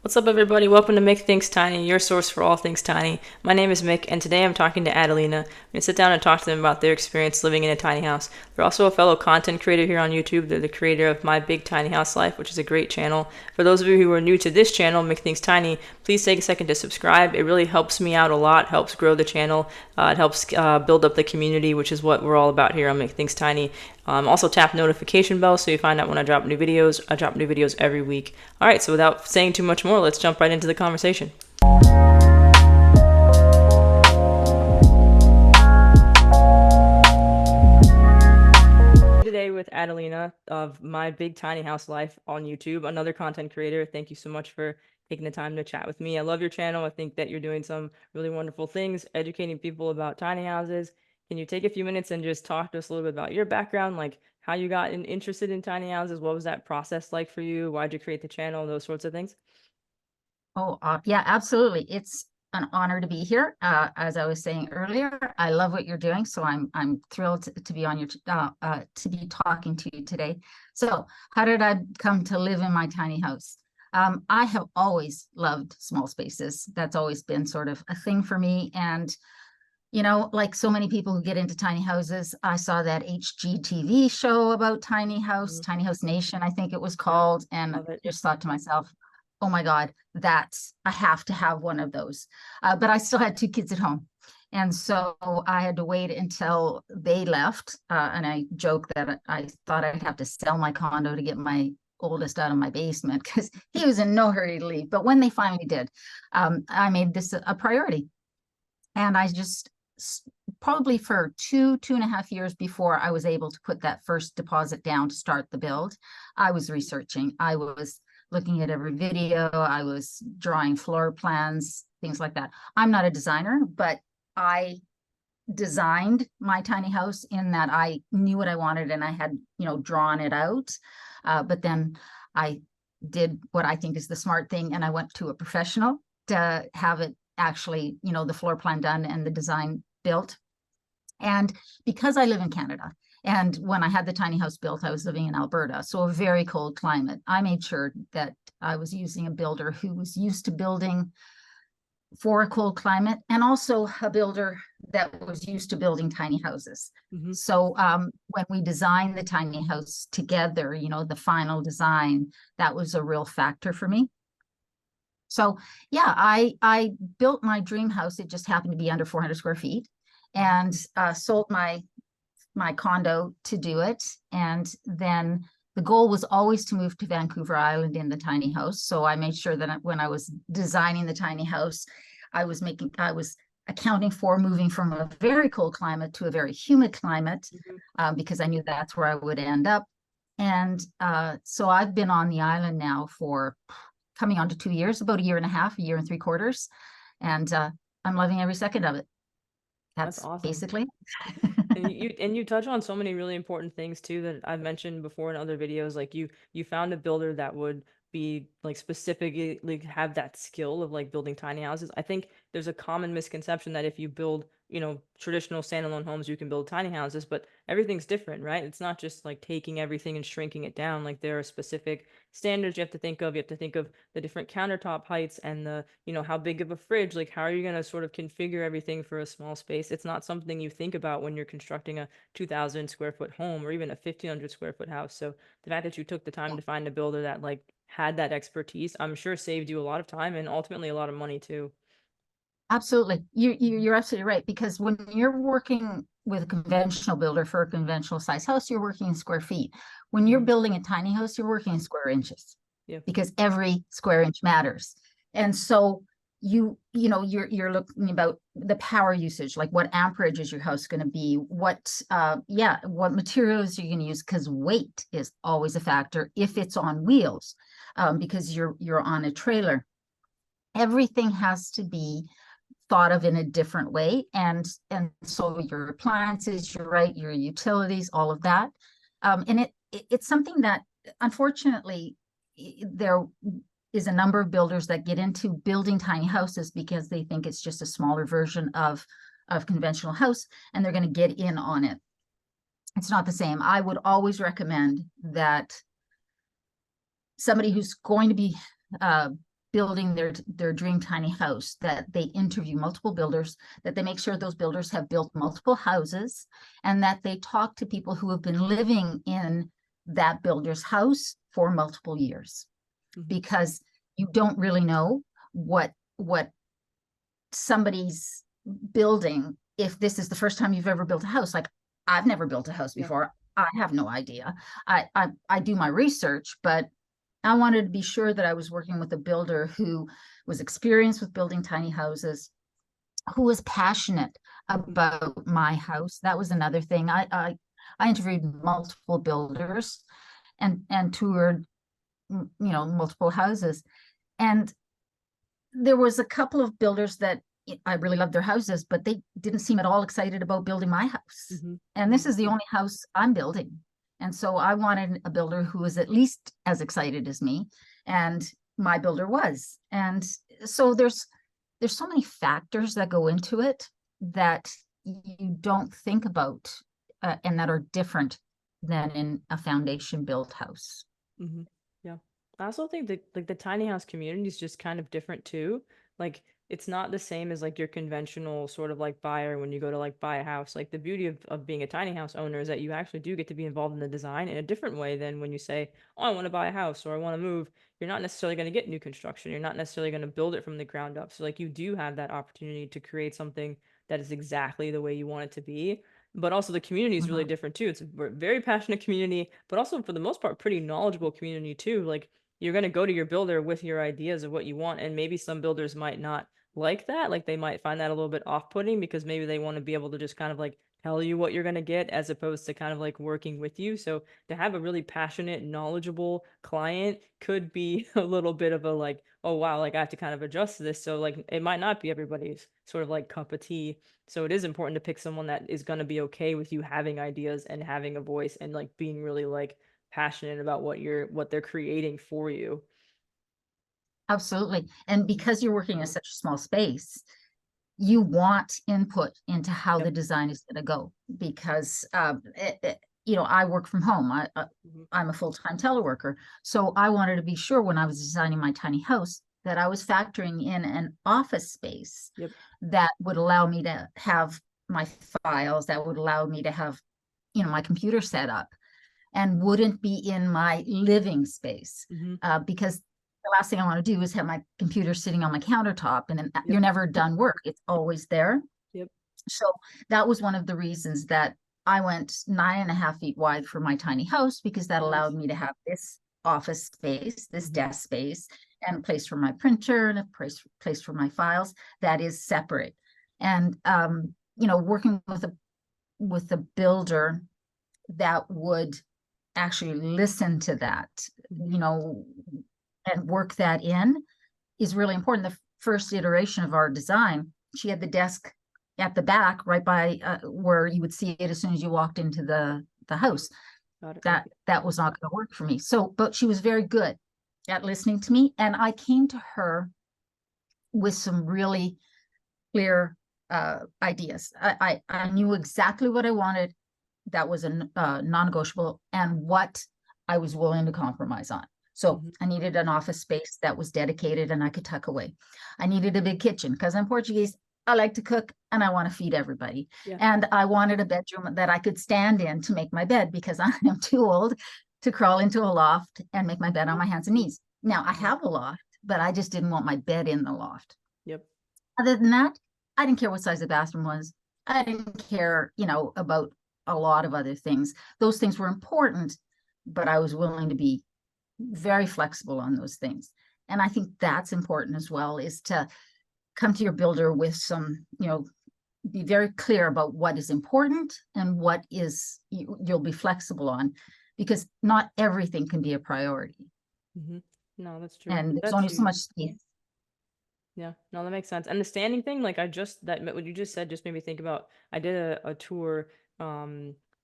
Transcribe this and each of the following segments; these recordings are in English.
What's up, everybody? Welcome to Make Things Tiny, your source for all things tiny. My name is Mick, and today I'm talking to Adelina. I'm going to sit down and talk to them about their experience living in a tiny house. They're also a fellow content creator here on YouTube. They're the creator of My Big Tiny House Life, which is a great channel. For those of you who are new to this channel, Make Things Tiny, please take a second to subscribe. It really helps me out a lot, helps grow the channel. It helps build up the community, which is what we're all about here on Make Things Tiny. Also tap notification bell so you find out when I drop new videos. I drop new videos every week. All right, so without saying too much more, let's jump right into the conversation. Today with Adelina of My Big Tiny House Life on YouTube, another content creator. Thank you so much for taking the time to chat with me. I love your channel. I think that you're doing some really wonderful things, educating people about tiny houses. Can you take a few minutes and just talk to us a little bit about your background, like how you got interested in tiny houses? What was that process like for you? Why'd you create the channel? Those sorts of things. Oh, yeah, absolutely. It's an honor to be here. As I was saying earlier, I love what you're doing, so I'm thrilled to be on your to be talking to you today. So, how did I come to live in my tiny house? I have always loved small spaces. That's always been sort of a thing for me. And like so many people who get into tiny houses, I saw that HGTV show about Tiny House Nation, I think it was Yep, called, and love it. just thought to myself, oh my God, I have to have one of those. But I still had two kids at home. And so I had to wait until they left. And I joke that I thought I'd have to sell my condo to get my oldest out of my basement because he was in no hurry to leave. But when they finally did, I made this a priority. And I just probably for 2.5 years before I was able to put that first deposit down to start the build, I was researching. I was looking at every video. I was drawing floor plans, things like that. I'm not a designer, but I designed my tiny house in that I knew what I wanted and I had, drawn it out. But then I did what I think is the smart thing, and I went to a professional to have it actually, the floor plan done and the design built. And because I live in Canada, and when I had the tiny house built, I was living in Alberta, so a very cold climate, I made sure that I was using a builder who was used to building for a cold climate, and also a builder that was used to building tiny houses. Mm-hmm. So when we designed the tiny house together, the final design, that was a real factor for me. So yeah, I built my dream house. It just happened to be under 400 square feet, and sold my condo to do it. And then the goal was always to move to Vancouver Island in the tiny house. So I made sure that when I was designing the tiny house, I was accounting for moving from a very cold climate to a very humid climate, Mm-hmm. because I knew that's where I would end up. And so I've been on the island now for coming on to 2 years, about a year and a half, a year and 3 quarters. And I'm loving every second of it. That's That's awesome. basically. And you touch on so many really important things too that I've mentioned before in other videos. Like you found a builder that would be like specifically like have that skill of like building tiny houses. I think there's a common misconception that if you build, traditional standalone homes, you can build tiny houses, but everything's different, right? It's not just like taking everything and shrinking it down. Like there are specific standards you have to think of. You have to think of the different countertop heights and the, how big of a fridge, like how are you going to sort of configure everything for a small space? It's not something you think about when you're constructing a 2,000 square foot home or even a 1,500 square foot house. So the fact that you took the time Yeah, to find a builder that like had that expertise, I'm sure saved you a lot of time and ultimately a lot of money too. absolutely. You're absolutely right, because when you're working with a conventional builder for a conventional size house, you're working in square feet. When you're Mm-hmm. building a tiny house, you're working in square inches, Yeah. because every square inch matters. And so you're looking about the power usage, like what amperage is your house going to be, what materials you're going to use, because weight is always a factor if it's on wheels, because you're on a trailer. Everything has to be thought of in a different way. And so your appliances, you're right, your utilities, all of that. And it's something that unfortunately there is a number of builders that get into building tiny houses because they think it's just a smaller version of conventional house, and they're going to get in on it. It's not the same. I would always recommend that somebody who's going to be uh, building their dream tiny house, that they interview multiple builders, that they make sure those builders have built multiple houses, and that they talk to people who have been living in that builder's house for multiple years, because you don't really know what somebody's building if this is the first time you've ever built a house. Like, I've never built a house before. I have no idea. I do my research, but I wanted to be sure that I was working with a builder who was experienced with building tiny houses, who was passionate about my house. That was another thing. I interviewed multiple builders and toured, multiple houses. And there was a couple of builders that I really loved their houses, but they didn't seem at all excited about building my house. And this is the only house I'm building. And so I wanted a builder who was at least as excited as me, and my builder was. And so there's so many factors that go into it that you don't think about, and that are different than in a foundation built house. Yeah. I also think that like the tiny house community is just kind of different too. Like it's not the same as like your conventional sort of like buyer when you go to like buy a house. Like the beauty of being a tiny house owner is that you actually do get to be involved in the design in a different way than when you say, oh, I want to buy a house or I want to move. You're not necessarily going to get new construction. You're not necessarily going to build it from the ground up. So like you do have that opportunity to create something that is exactly the way you want it to be. But also the community is really different too. It's a very passionate community, but also for the most part, pretty knowledgeable community too. Like you're going to go to your builder with your ideas of what you want, and maybe some builders might not like that. Like they might find that a little bit off-putting because maybe they want to be able to just kind of like tell you what you're going to get as opposed to kind of like working with you. So to have a really passionate, knowledgeable client could be a little bit of a like, oh wow, like I have to kind of adjust this. So like it might not be everybody's sort of like cup of tea. So it is important to pick someone that is going to be okay with you having ideas and having a voice and like being really like passionate about what they're creating for you. Absolutely. And because you're working in such a small space, you want input into how the design is going to go, because I work from home. I'm a full-time teleworker, so I wanted to be sure when I was designing my tiny house that I was factoring in an office space that would allow me to have my files, that would allow me to have my computer set up, and wouldn't be in my living space, because the last thing I want to do is have my computer sitting on my countertop and then you're never done work. It's always there. So that was one of the reasons that I went 9.5 feet wide for my tiny house, because that allowed me to have this office space, this desk space, and a place for my printer and a place for my files that is separate. And working with a builder that would actually listen to that, and work that in is really important. The first iteration of our design, she had the desk at the back, right by where you would see it as soon as you walked into the house. That was not going to work for me. So, but she was very good at listening to me, and I came to her with some really clear ideas. I knew exactly what I wanted that was a non-negotiable, and what I was willing to compromise on. So I needed an office space that was dedicated and I could tuck away. I needed a big kitchen because I'm Portuguese. I like to cook and I want to feed everybody. And I wanted a bedroom that I could stand in to make my bed, because I am too old to crawl into a loft and make my bed on my hands and knees. Now I have a loft, but I just didn't want my bed in the loft. Other than that, I didn't care what size the bathroom was. I didn't care, about a lot of other things. Those things were important, but I was willing to be very flexible on those things. And I think that's important as well, is to come to your builder with some, be very clear about what is important and what is you'll be flexible on, because not everything can be a priority. No, that's true. And there's That's only huge. so much space. Yeah, no, that makes sense. And the standing thing, like what you just said just made me think about, I did a tour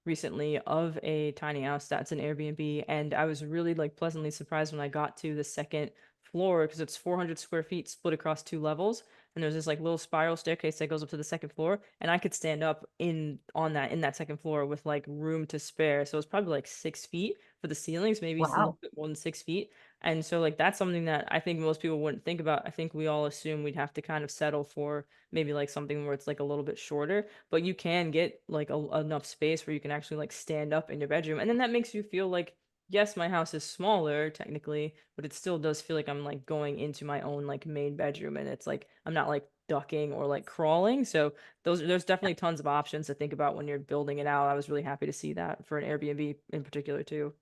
recently of a tiny house that's an Airbnb, and I was really like pleasantly surprised when I got to the second floor, because it's 400 square feet split across 2 levels, and there's this like little spiral staircase that goes up to the second floor, and I could stand up in that second floor with like room to spare. So it's probably like 6 feet for the ceilings, maybe it's a little Wow. bit more than 6 feet. And so like that's something that I think most people wouldn't think about. I think we all assume we'd have to kind of settle for maybe like something where it's like a little bit shorter, but you can get like enough space where you can actually like stand up in your bedroom. And then that makes you feel like, yes, my house is smaller technically, but it still does feel like I'm like going into my own like main bedroom, and it's like I'm not like ducking or like crawling. So there's definitely tons of options to think about when you're building it out. I was really happy to see that for an Airbnb in particular too.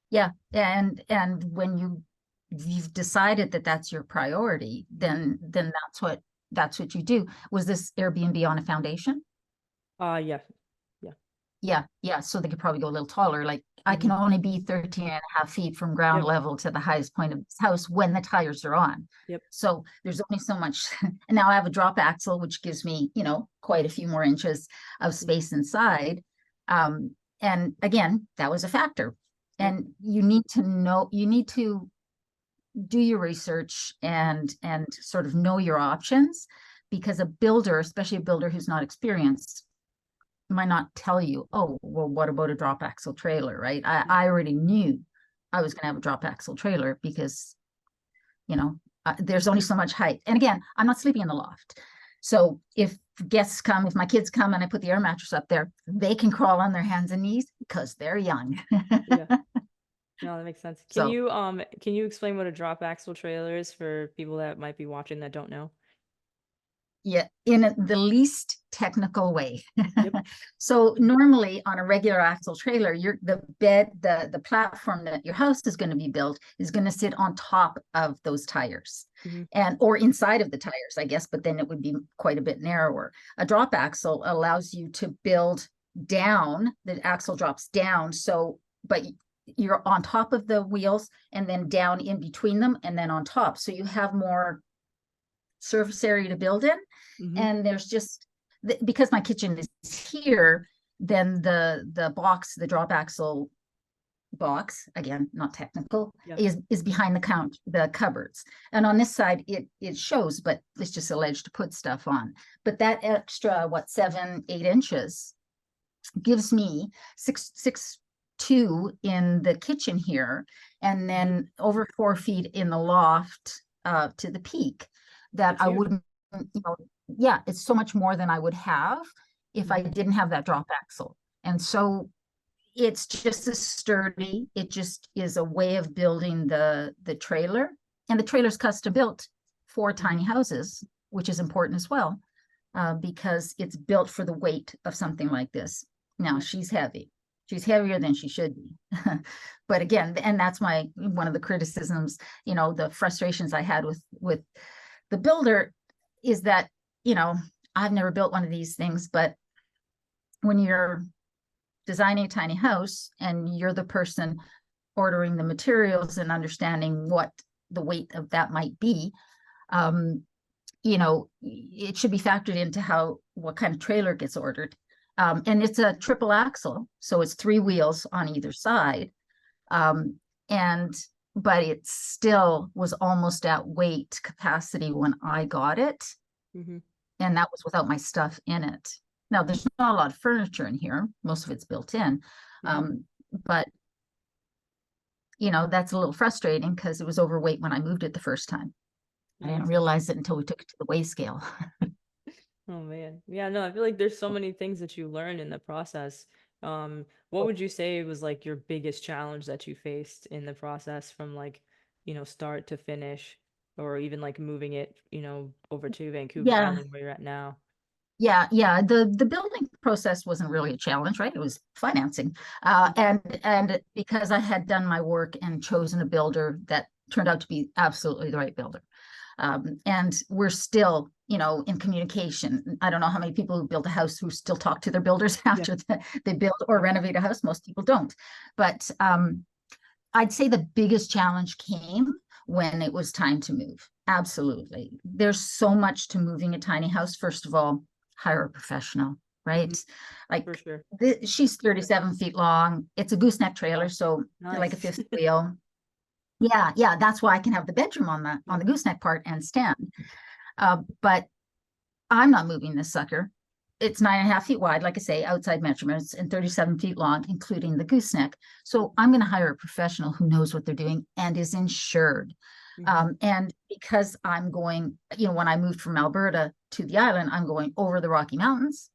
Yeah, and when you've decided that that's your priority, Mhm. then that's what you do. Was this Airbnb on a foundation? Yeah. Yeah. Yeah, yeah. So they could probably go a little taller. Like I Hmm. can only be 13.5 feet from ground Yep. level to the highest point of this house when the tires are on. Yep. So there's only so much. And now I have a drop axle, which gives me, quite a few more inches of Mhm. space inside. And again, that was a factor. Yep. And you need to do your research and sort of know your options, because a builder, especially a builder who's not experienced, might not tell you, oh, well, what about a drop axle trailer, right? I already knew I was going to have a drop axle trailer because, you know, there's only so much height. And again, I'm not sleeping in the loft. So if my kids come and I put the air mattress up there, they can crawl on their hands and knees because they're young. Yeah. No, that makes sense. So Can you explain what a drop axle trailer is for people that might be watching that don't know? yeah, in the least technical way. Yep. So normally on a regular axle trailer, the platform that your house is going to be built is going to sit on top of those tires, Hmm. and or inside of the tires, I guess, but then it would be quite a bit narrower. A drop axle allows you to build down, the axle drops down, but you're on top of the wheels and then down in between them and then on top. So you have more surface area to build in. Hmm. And there's just, because my kitchen is here, then the drop axle box, again, not technical, Yeah. is behind the cupboards. And on this side, it shows, but it's just alleged to put stuff on. But that extra, 7, 8 inches gives me 6'2" in the kitchen here, and Hmm. then over 4 feet in the loft to the peak, that That's I huge. wouldn't, yeah, it's so much more than I would have if I Hmm. didn't have that drop axle. And so it's just as sturdy. It just is a way of building the trailer. And the trailer's custom built for Hmm. tiny houses, which is important as well, because it's built for the weight of something like this. Now Yeah. she's heavy. She's heavier than she should be. But again, and that's one of the criticisms, the frustrations I had with the builder is that, I've never built one of these things, but when you're designing a tiny house and you're the person ordering the materials and understanding what the weight of that might be, um, it should be factored into what kind of trailer gets ordered. And it's a triple axle, so it's 3 wheels on either side. Um, and but it still was almost at weight capacity when I got it, Hmm. and that was without my stuff in it. Now there's not a lot of furniture in here; most of it's built in. Hmm. But that's a little frustrating because it was overweight when I moved it the first time. I That didn't makes sense. realize it until we took it to the weigh scale. Oh man. Yeah, no, I feel like there's so many things that you learn in the process. What would you say was like your biggest challenge that you faced in the process from like, start to finish, or even like moving it, over to Vancouver Yeah, Island where you're at now? yeah. The building process wasn't really a challenge, right? It was financing, Mhm. and because I had done my work and chosen a builder that turned out to be absolutely the right builder. And we're still, in communication. I don't know how many people who build a house who still talk to their builders Yeah. after they build or Yep. renovate a house. Most people don't. But I'd say the biggest challenge came when it was time to move. Absolutely. There's so much to moving a tiny house. First of all, hire a professional, Hmm. right? For Like sure. she's 37 feet long. It's a gooseneck trailer, Wow. so like a Nice. fifth wheel. Yeah, yeah. That's why I can have the bedroom on the Yeah. gooseneck part and stand. But I'm not moving this sucker. it's 9.5 feet wide, like I say, outside measurements, and 37 feet long, including the gooseneck. So I'm going to hire a professional who knows what they're doing and is insured. And because I'm going, when I moved from Alberta to the island, I'm going over the Rocky Mountains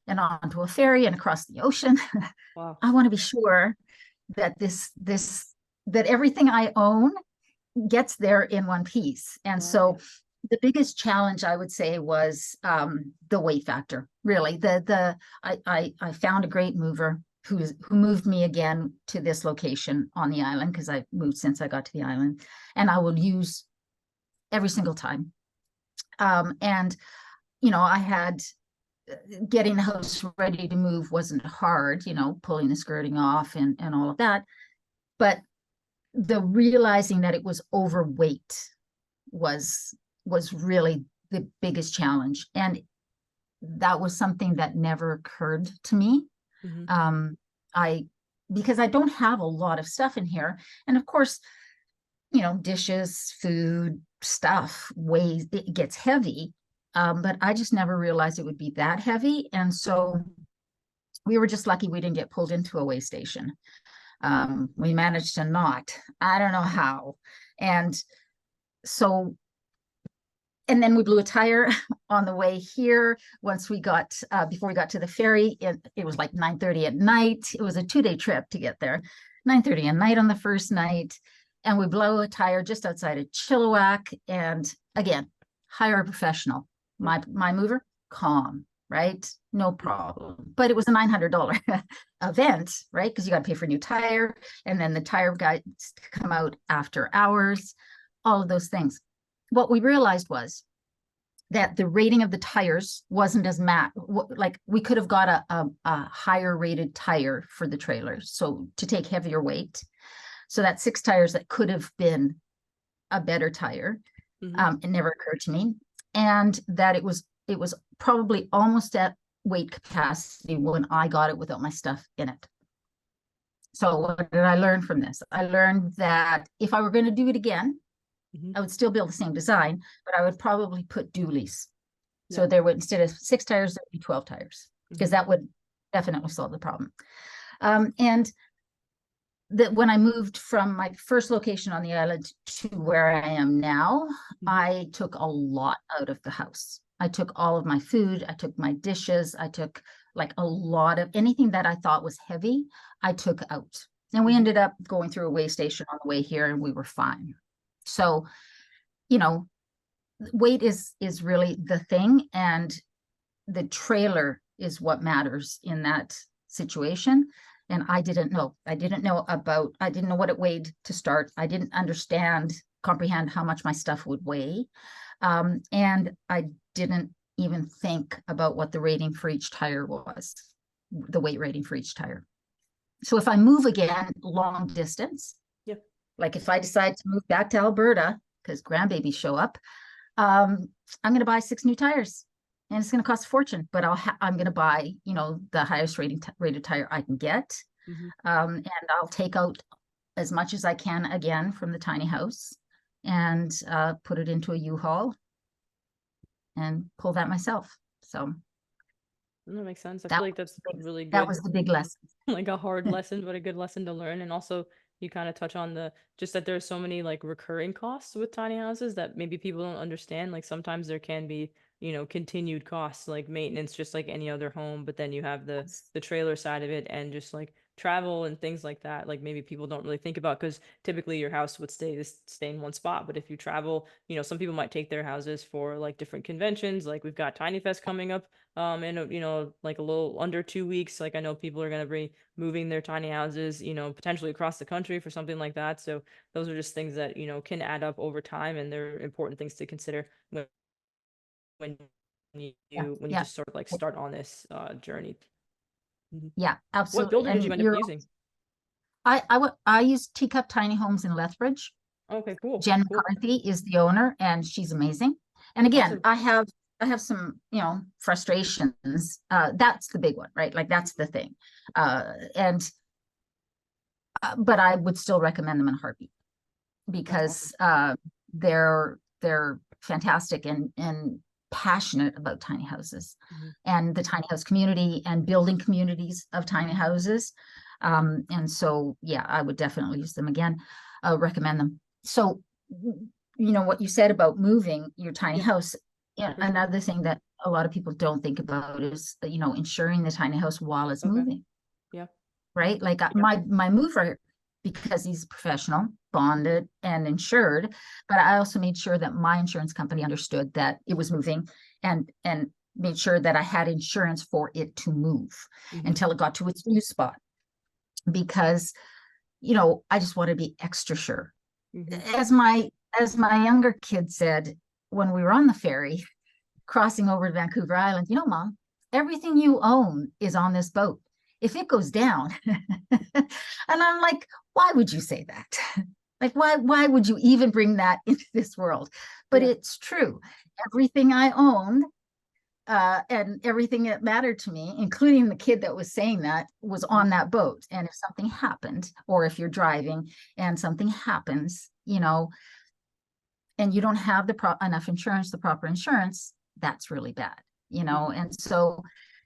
and onto a ferry and across the ocean. Wow. I want to be sure that that everything I own gets there in one piece. And so the biggest challenge I would say was the weight factor. Really, I found a great mover who moved me again to this location on the island, because I moved since I got to the island, and I will use every single time. And I had getting the house ready to move wasn't hard, pulling the skirting off and all of that, but the realizing that it was overweight was really the biggest challenge. And that was something that never occurred to me. Because I don't have a lot of stuff in here. And of course, dishes, food, stuff weighs, it gets heavy. But I just never realized it would be that heavy. And so we were just lucky we didn't get pulled into a weigh station. We managed to not. I don't know how. And so, and then we blew a tire on the way here. Once we got, before we got to the ferry, it was like 9:30 at night. It was a 2-day trip to get there. 9:30 at night on the first night. And we blow a tire just outside of Chilliwack. And again, hire a professional. My mover, calm, right? No problem. But it was a $900 event, right? Because you got to pay for a new tire. And then the tire guys come out after hours, all of those things. What we realized was that the rating of the tires wasn't as like we could have got a higher rated tire for the trailers. So to take heavier weight. So that 6 tires that could have been a better tire. It never occurred to me. And that it was probably almost at weight capacity when I got it without my stuff in it. So what did I learn from this? I learned that if I were going to do it again, I would still build the same design, but I would probably put dualies. So there would, instead of 6 tires, there would be 12 tires, because that would definitely solve the problem. And that when I moved from my first location on the island to where I am now, I took a lot out of the house. I took all of my food, I took my dishes, I took like a lot of anything that I thought was heavy, I took out. And we ended up going through a weigh station on the way here, and we were fine. So, weight is really the thing, and the trailer is what matters in that situation. And I didn't know what it weighed to start. I didn't comprehend how much my stuff would weigh. And I didn't even think about what the rating for each tire was, the weight rating for each tire. So if I move again, long distance, like if I decide to move back to Alberta, because grandbabies show up, I'm going to buy 6 new tires. And it's going to cost a fortune, but I'm going to buy, the highest rated tire I can get. And I'll take out as much as I can again from the tiny house and put it into a U-Haul and pull that myself. So that makes sense. I feel like that's really good. That was the big lesson. Like a hard lesson, but a good lesson to learn. And also you kind of touch on just that there's so many like recurring costs with tiny houses that maybe people don't understand. Like sometimes there can be, continued costs like maintenance, just like any other home, but then you have the trailer side of it, and just like travel and things like that, like maybe people don't really think about, because typically your house would stay in one spot. But if you travel, some people might take their houses for like different conventions. Like we've got Tiny Fest coming up in like a little under 2 weeks. Like I know people are going to be moving their tiny houses, potentially across the country for something like that. So those are just things that can add up over time, and they're important things to consider when you just sort of like start on this journey. Yeah, absolutely. What builder did you end up using? I use Teacup Tiny Homes in Lethbridge. Okay, cool. Jen McCarthy is the owner, and she's amazing. And again, awesome. I have some, frustrations. That's the big one, right? Like that's the thing. But I would still recommend them in a heartbeat, because awesome. They're fantastic and passionate about tiny houses Hmm. and the tiny house community and building communities of tiny houses. And so, yeah, I would definitely use them again, recommend them. So, what you said about moving your tiny Yeah, house, yeah, for sure. another thing that a lot of people don't think about is, insuring the tiny house while it's Okay. moving, Yeah. right? Like Yeah. my mover, because he's professional, bonded and insured, but I also made sure that my insurance company understood that it was moving, and made sure that I had insurance for it to move Hmm. until it got to its new spot, because I just want to be extra sure. Hmm. As my younger kid said when we were on the ferry crossing over to Vancouver Island, Mom, everything you own is on this boat. If it goes down, and I'm like, why would you say that? Like, why would you even bring that into this world? But Yeah. it's true. Everything I owned, and everything that mattered to me, including the kid that was saying that, was Mhm. on that boat. And if something happened, or if you're driving and something happens, and you don't have enough insurance, the proper insurance, that's really bad. Mhm. And so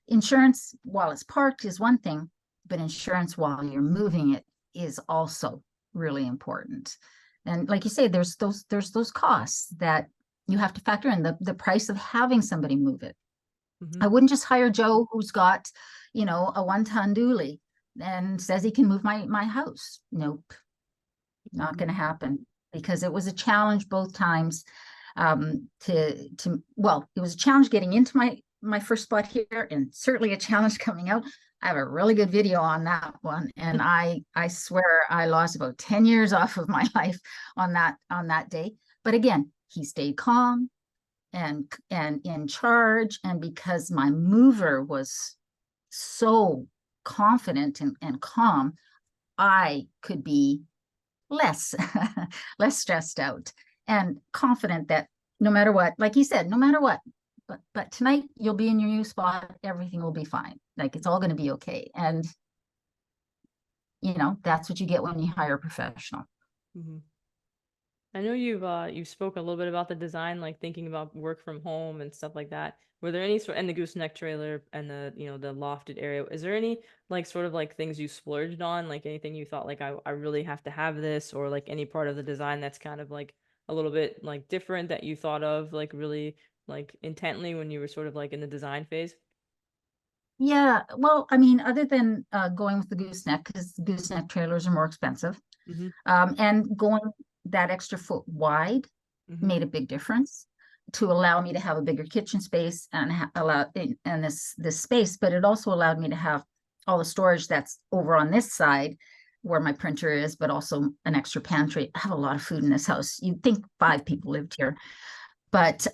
insurance while it's parked is one thing, but insurance while you're moving it is also really important. And like you say, there's those costs that you have to factor in, the price of having somebody move it. Mhm. I wouldn't just hire Joe, who's got, a 1-ton dually and says he can move my house. Nope, not Mhm. going to happen, because it was a challenge both times. Well, it was a challenge getting into my first spot here, and certainly a challenge coming out. I have a really good video on that one, and I swear I lost about 10 years off of my life on that day. But again, he stayed calm and in charge, and because my mover was so confident and calm, I could be less less stressed out and confident that no matter what, like he said, no matter what, but tonight you'll be in your new spot, everything will be fine, like it's all going to be okay. And that's what you get when you hire a professional. Mhm. I know you've spoken a little bit about the design, like thinking about work from home and stuff like that. Were there any sort and the gooseneck trailer and the lofted area? Is there any like sort of like things you splurged on, like anything you thought like I really have to have this, or like any part of the design that's kind of like a little bit like different that you thought of like really like intently when you were sort of like in the design phase? Yeah, well, I mean, other than going with the gooseneck, because gooseneck trailers are more expensive, Mm-hmm. and going that extra foot wide Mm-hmm. made a big difference to allow me to have a bigger kitchen space and this space. But it also allowed me to have all the storage that's over on this side where my printer is, but also an extra pantry. I have a lot of food in this house. You'd think 5 people lived here. But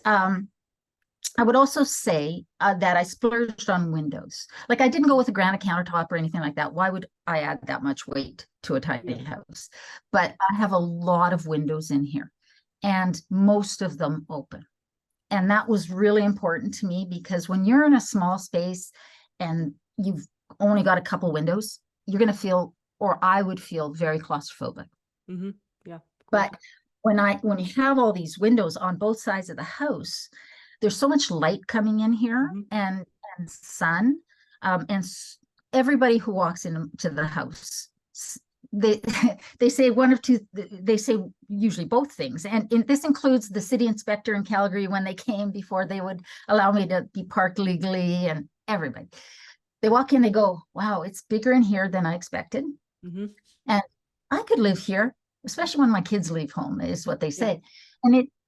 I would also say that I splurged on windows. Like, I didn't go with a granite countertop or anything like that. Why would I add that much weight to a Yeah. tiny house? But I have a lot of windows in here, and most of them open. And that was really important to me, because when you're in a small space and you've only got a couple windows, you're going to feel, or I would feel, very claustrophobic. Mm-hmm. Yeah, of course. But when you have all these windows on both sides of the house, there's so much light coming in here, Mm-hmm. and sun, and everybody who walks into the house, they they say one of two. They say usually both things, and this includes the city inspector in Calgary when they came before they would allow me to be parked legally, and everybody. They walk in, they go, "Wow, it's bigger in here than I expected." Mm-hmm. And I could live here, especially when my kids leave home, is what they Yeah. say.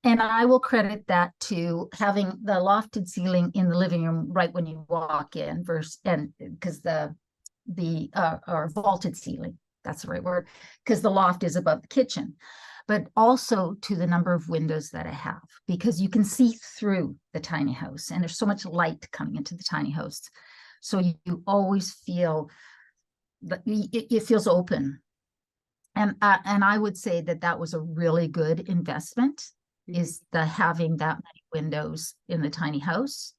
And I will credit that to having the lofted ceiling in the living room right when you walk in, versus, and because the or vaulted ceiling, that's the right word, because the loft is above the kitchen, but also to the number of windows that I have, because you can see through the tiny house and there's so much light coming into the tiny house. So you always feel that it feels open. And I would say that that was a really good investment, Mm-hmm. is the having that many windows in the tiny house.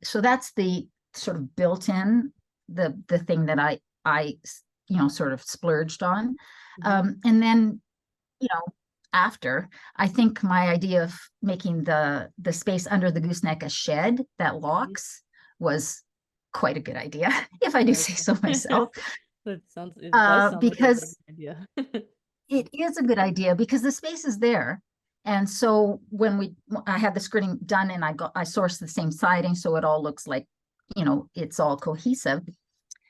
So that's the sort of built-in, the thing that I sort of splurged on. Mm-hmm. And then, you know after. I think my idea of making the space under the gooseneck a shed that Mhm. locks was quite a good idea, if I do Very say cool. so myself. It does sound like a very Because good idea. it is a good idea because the space is there. And so I had the skirting done and I sourced the same siding, so it all looks like, it's all cohesive.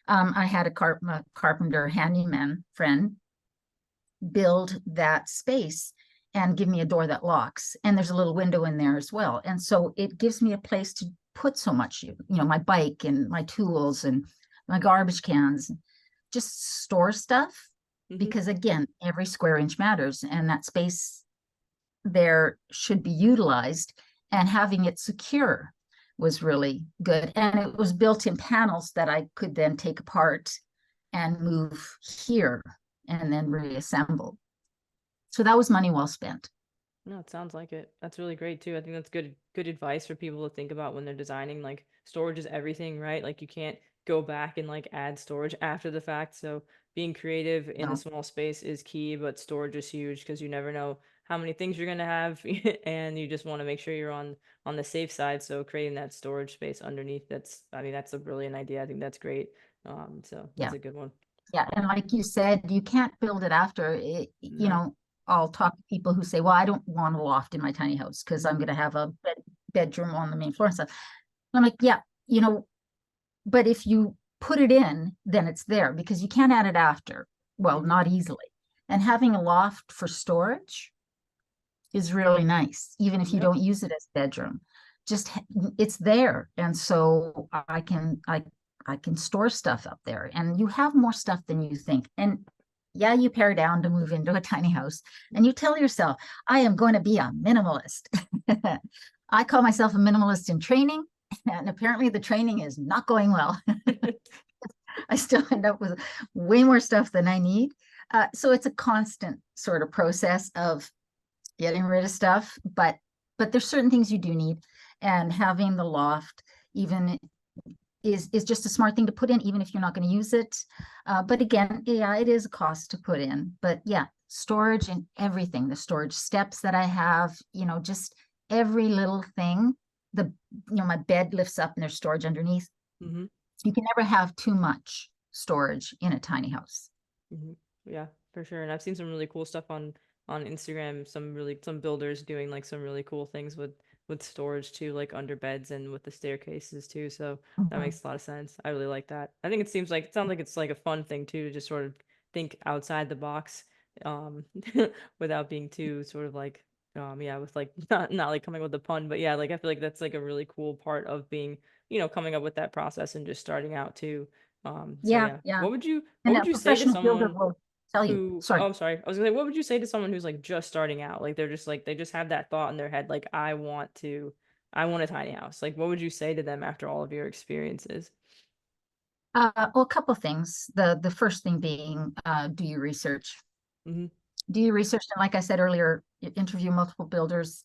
I had a carpenter handyman friend build that space and give me a door that locks. And there's a little window in there as well. And so it gives me a place to put so much, my bike and my tools and my garbage cans, just store stuff. Hmm. Because again, every square inch matters, and that space there should be utilized, and having it secure was really good. And it was built in panels that I could then take apart and move here and then reassemble. So that was money well spent. No, it sounds like it. That's really great too. I think that's good advice for people to think about when they're designing. Like storage is everything, right? Like you can't go back and like add storage after the fact. So being creative in a No, small space is key, but storage is huge because you never know how many things you're gonna have and you just want to make sure you're on the safe side. So creating that storage space underneath, I mean, that's a brilliant idea. I think that's great. So that's yeah, a good one. yeah. And like you said, you can't build it after it, No. I'll talk to people who say, well, I don't want a loft in my tiny house because I'm Hmm. going to have a bedroom on the main floor and stuff. And I'm like, yeah, you know, but if you put it in, then it's there because you can't add it after. Well, Hmm. not easily. And having a loft for storage is really nice, even if you Yep. don't use it as bedroom. Just it's there, and so I can store stuff up there, and you have more stuff than you think. And yeah, you pare down to move into a tiny house, and you tell yourself, "I am going to be a minimalist." I call myself a minimalist in training, and apparently the training is not going well. I still end up with way more stuff than I need. So it's a constant sort of process of getting rid of stuff, but there's certain things you do need, and having the loft even is just a smart thing to put in, even if you're not going to use it. But again, yeah, it is a cost to put in. But yeah, storage and everything, the storage steps that I have, just every little thing. The my bed lifts up and there's storage underneath. Hmm. You can never have too much storage in a tiny house. Hmm. Yeah, for sure. And I've seen some really cool stuff on Instagram, some builders doing like some really cool things with storage too, like under beds and with the staircases too. So that Mhm. makes a lot of sense. I really like that. I think it sounds like it's like a fun thing too to just sort of think outside the box, um, without being too sort of like yeah, with like not like coming with a pun, but yeah, like I feel like that's like a really cool part of being, coming up with that process and just starting out too. So Yeah, yeah, yeah. what And would a you say to professional builder someone will tell you. who, Sorry. oh, I'm sorry. I was gonna say, what would you say to someone who's like just starting out? Like they're just like they just have that thought in their head, like I want a tiny house. Like what would you say to them after all of your experiences? Well, a couple of things. The first thing being, do your research. Hmm. Do your research, and like I said earlier, interview multiple builders,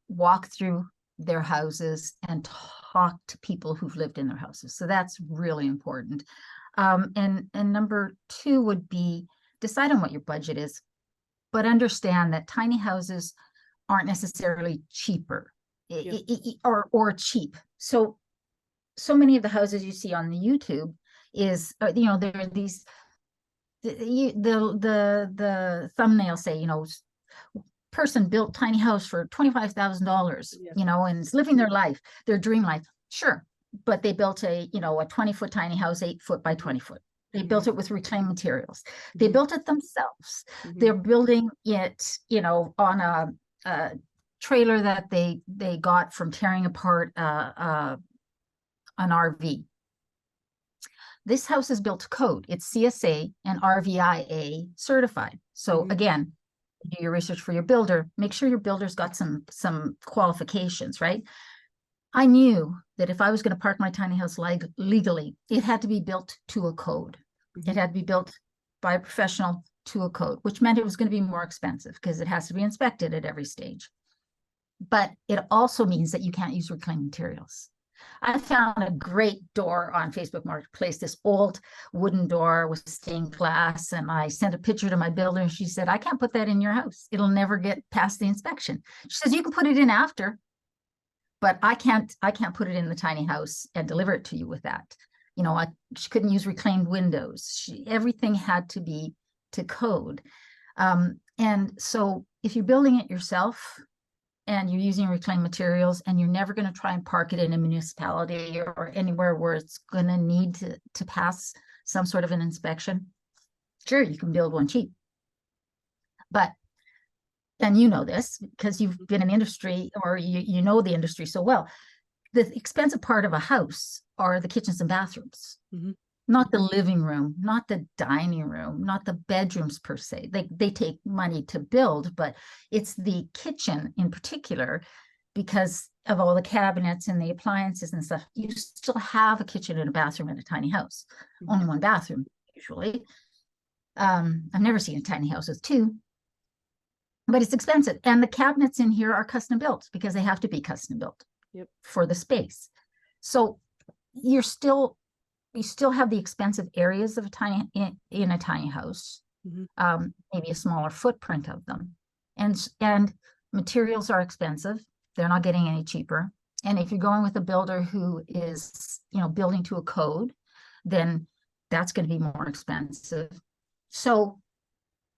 walk through their houses, and talk to people who've lived in their houses. So that's really important. And number two would be decide on what your budget is, but understand that tiny houses aren't necessarily cheaper Yep. or cheap. So many of the houses you see on the YouTube is, there are these, the thumbnail say, person built tiny house for $25,000, Yeah. and is living their life, their dream life. Sure, but they built a 20-foot tiny house, 8 foot by Hmm. 20 foot. They Hmm. built it with reclaimed materials. They Hmm. built it themselves. Hmm. They're building it, on a trailer that they got from tearing apart an RV. This house is built to code. It's CSA and RVIA certified. So Hmm. again, do your research for your builder. Make sure your builder's got some qualifications, right? I knew that if I was going to park my tiny house legally, it had to be built to a code. Hmm. It had to be built by a professional to a code, which meant it was going to be more expensive because it has to be inspected at every stage. But it also means that you can't use reclaimed materials. I found a great door on Facebook Marketplace, this old wooden door with stained glass. And I sent a picture to my builder and she said, I can't put that in your house. It'll never get past the inspection. She says, you can put it in after, but I can't put it in the tiny house and deliver it to you with that. She couldn't use reclaimed windows. Everything had to be to code. And so if you're building it yourself, and you're using reclaimed materials, and you're never going to try and park it in a municipality or anywhere where it's going to need to pass some sort of an inspection, sure, you can build one cheap. But, and you know this because you've been in the industry, or you know the industry so well, the expensive part of a house are the kitchens and bathrooms. Mm-hmm. Not the living room, not the dining room, not the bedrooms per se. They take money to build, but it's the kitchen in particular, because of all the cabinets and the appliances and stuff. You still have a kitchen and a bathroom in a tiny house. Mm-hmm. Only one bathroom, usually. I've never seen a tiny house with two, but it's expensive. And the cabinets in here are custom built because they have to be custom built. Yep. For the space. So you still have the expensive areas of in a tiny house, mm-hmm. Maybe a smaller footprint of them, and materials are expensive. They're not getting any cheaper. And if you're going with a builder who is, building to a code, then that's going to be more expensive. So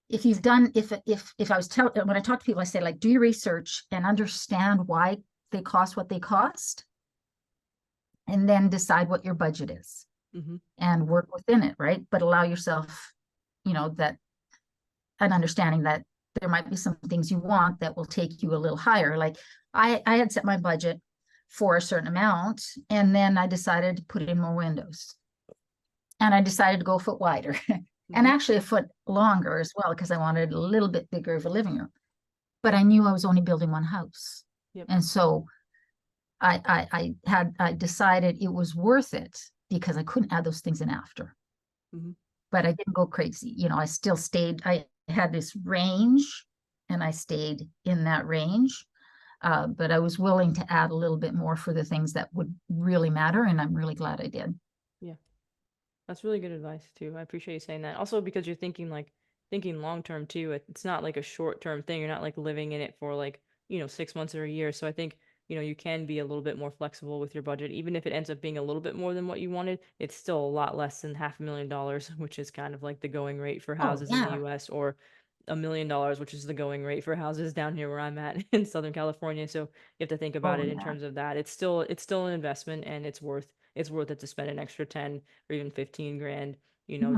if you've done, if I was when I talk to people, I say, like, do your research and understand why they cost what they cost, and then decide what your budget is. Mm-hmm. And work within it, right? But allow yourself, that an understanding that there might be some things you want that will take you a little higher. Like I had set my budget for a certain amount, and then I decided to put in more windows, and I decided to go a foot wider, mm-hmm. and actually a foot longer as well, because I wanted a little bit bigger of a living room. But I knew I was only building one house, yep. And so I decided it was worth it, because I couldn't add those things in after. Mm-hmm. But I didn't go crazy. I still stayed, I had this range, and I stayed in that range. But I was willing to add a little bit more for the things that would really matter. And I'm really glad I did. Yeah. That's really good advice too. I appreciate you saying that. Also, because you're thinking long term too. It's not like a short term thing. You're not like living in it for 6 months or a year. So I think you can be a little bit more flexible with your budget. Even if it ends up being a little bit more than what you wanted, it's still a lot less than $500,000, which is kind of like the going rate for houses in the US, or $1 million, which is the going rate for houses down here where I'm at in Southern California. So you have to think about it in terms of that. It's still an investment, and it's worth it to spend an extra 10 or even 15 grand,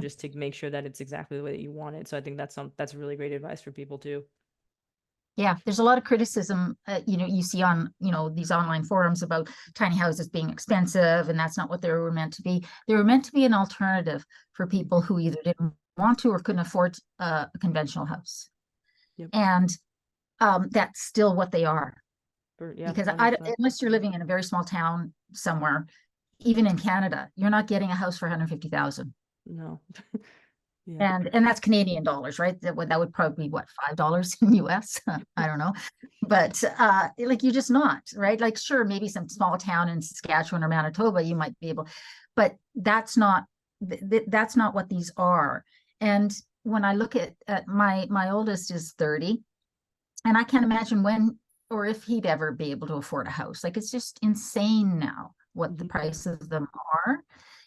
just to make sure that it's exactly the way that you want it. So I think that's really great advice for people too. Yeah, there's a lot of criticism, you see on, these online forums about tiny houses being expensive, and that's not what they were meant to be. They were meant to be an alternative for people who either didn't want to or couldn't afford a conventional house. Yep. And that's still what they are. Yeah, because unless you're living in a very small town somewhere, even in Canada, you're not getting a house for $150,000. No. Yeah. And that's Canadian dollars, right? That would probably be what, $5 in US? I don't know. But you're just not, right? Like, sure, maybe some small town in Saskatchewan or Manitoba, you might be able, but that's not what these are. And when I look at my oldest is 30, and I can't imagine when or if he'd ever be able to afford a house. Like, it's just insane now what the prices of them are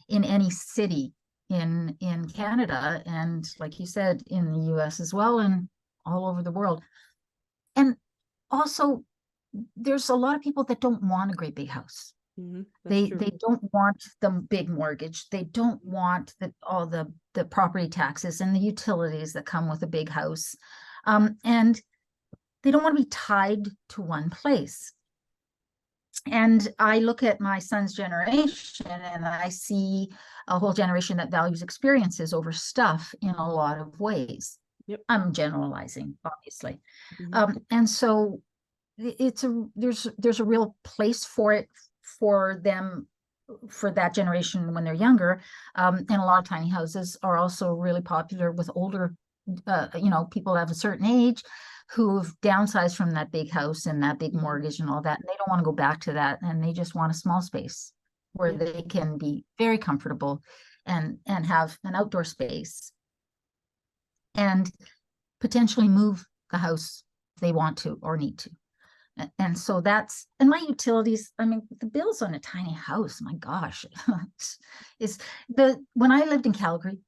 in any city in Canada, and like you said, in the US as well, and all over the world. And also, there's a lot of people that don't want a great big house. Mm-hmm. They don't want the big mortgage. They don't want all the property taxes and the utilities that come with a big house. And they don't want to be tied to one place. And I look at my son's generation, and I see a whole generation that values experiences over stuff in a lot of ways. Yep. I'm generalizing, obviously. Mm-hmm. And so there's a real place for it, for them, for that generation when they're younger. And a lot of tiny houses are also really popular with older, people of a certain age who've downsized from that big house and that big Mhm. mortgage and all that, and they don't want to go back to that, and they just want a small space where Yeah. they can be very comfortable and have an outdoor space and potentially move the house if they want to or need to. And so that's, and my utilities, I mean, the bills on a tiny house, my gosh, is when I lived in Calgary,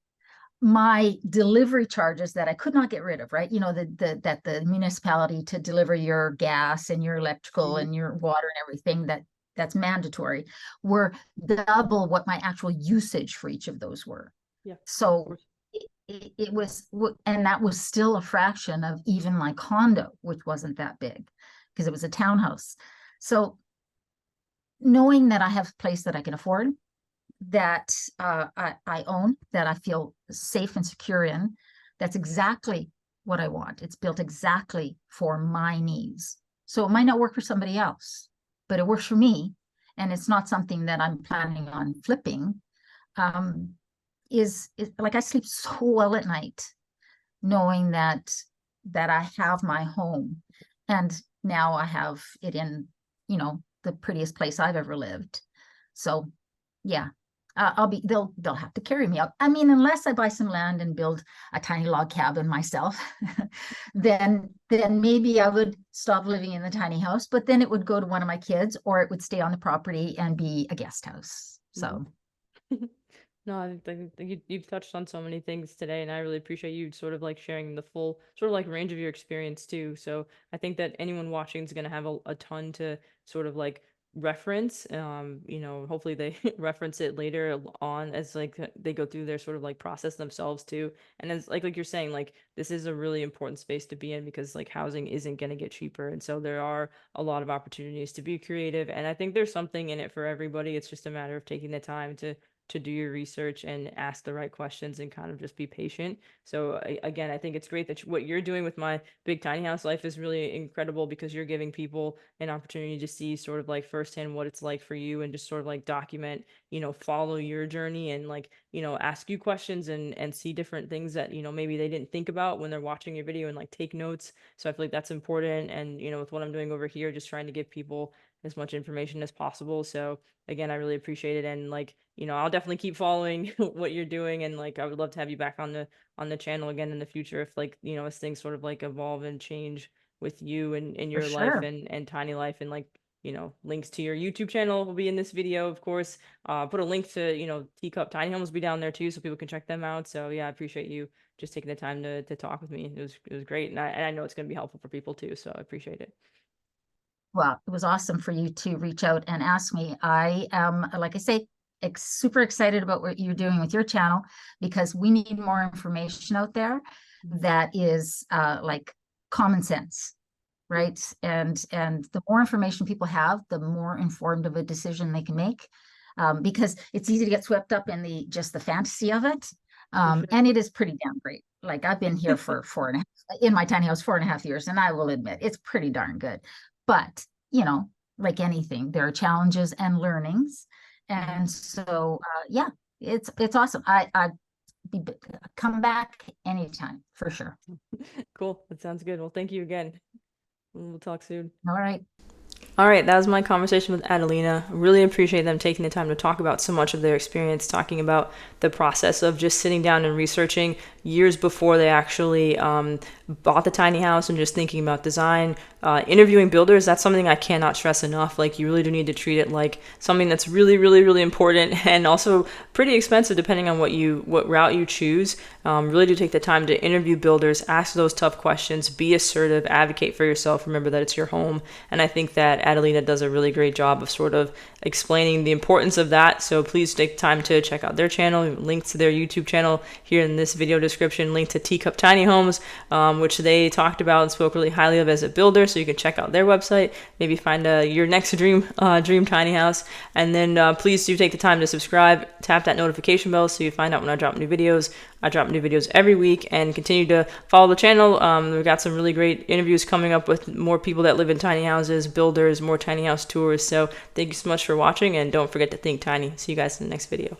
my delivery charges that I could not get rid of, right? You know, that the municipality to deliver your gas and your electrical Mhm. and your water and everything that's mandatory were double what my actual usage for each of those were. Yeah, of So course. it was, and that was still a fraction of even my condo, which wasn't that big because it was a townhouse. So knowing that I have a place that I can afford, that I own, that I feel safe and secure in, that's exactly what I want. It's built exactly for my needs. So it might not work for somebody else, but it works for me. And it's not something that I'm planning on flipping. Um, is like I sleep so well at night knowing that I have my home, and now I have it in, you know, the prettiest place I've ever lived. So yeah, I'll be, they'll have to carry me out. I mean, unless I buy some land and build a tiny log cabin myself, then maybe I would stop living in the tiny house, but then it would go to one of my kids, or it would stay on the property and be a guest house. Mhm. So No, I think you've touched on so many things today, and I really appreciate you sort of like sharing the full sort of like range of your experience too. So I think that anyone watching is going to have a ton to sort of like reference. Hopefully they reference it later on as like they go through their sort of like process themselves too. And as like you're saying, like this is a really important space to be in because like housing isn't going to get cheaper, and so there are a lot of opportunities to be creative. And I think there's something in it for everybody. It's just a matter of taking the time to do your research and ask the right questions and kind of just be patient. So again, I think it's great that what you're doing with my big tiny house life is really incredible because you're giving people an opportunity to see sort of like firsthand what it's like for you and just sort of like document, follow your journey and like, ask you questions and see different things that, maybe they didn't think about when they're watching your video and like take notes. So I feel like that's important. And, with what I'm doing over here, just trying to give people as much information as possible. So again, I really appreciate it. And like, I'll definitely keep following what you're doing. And like, I would love to have you back on the channel again in the future if like, as things sort of like evolve and change with you and in for your life sure. and tiny life and like, links to your YouTube channel will be in this video, of course. Put a link to, Teacup Tiny Homes will be down there too, so people can check them out. So yeah, I appreciate you just taking the time to talk with me. It was great. And I know it's going to be helpful for people too. So I appreciate it. Well, it was awesome for you to reach out and ask me. I am, like I say, super excited about what you're doing with your channel because we need more information out there Mhm. that is like common sense, Yeah, right? And the more information people have, the more informed of a decision they can make. Because it's easy to get swept up in the just the fantasy of it. for sure. And it is pretty damn great. Like I've been here for 4.5 in my tiny house 4.5 years, and I will admit it's pretty darn good. But you know, like anything, there are challenges and learnings. Mhm. And so yeah, it's awesome. I'd be come back anytime for sure. Cool. That sounds good. Well, thank you again. We'll talk soon. All right. All right, that was my conversation with Adelina. Really appreciate them taking the time to talk about so much of their experience, talking about the process of just sitting down and researching years before they actually bought the tiny house and just thinking about design. Interviewing builders, that's something I cannot stress enough. Like, you really do need to treat it like something that's really, really, really important and also pretty expensive depending on what route you choose. Really do take the time to interview builders, ask those tough questions, be assertive, advocate for yourself. Remember that it's your home. And I think that Adelina does a really great job of sort of explaining the importance of that. So please take time to check out their channel. Link to their YouTube channel here in this video description. Link to Teacup Tiny Homes, which they talked about and spoke really highly of as a builder. So you can check out their website. Maybe find your next dream tiny house. And then please do take the time to subscribe. Tap that notification bell so you find out when I drop new videos. I drop new videos every week, and continue to follow the channel. We've got some really great interviews coming up with more people that live in tiny houses, builders, more tiny house tours. So thank you so much for watching, and don't forget to think tiny. See you guys in the next video.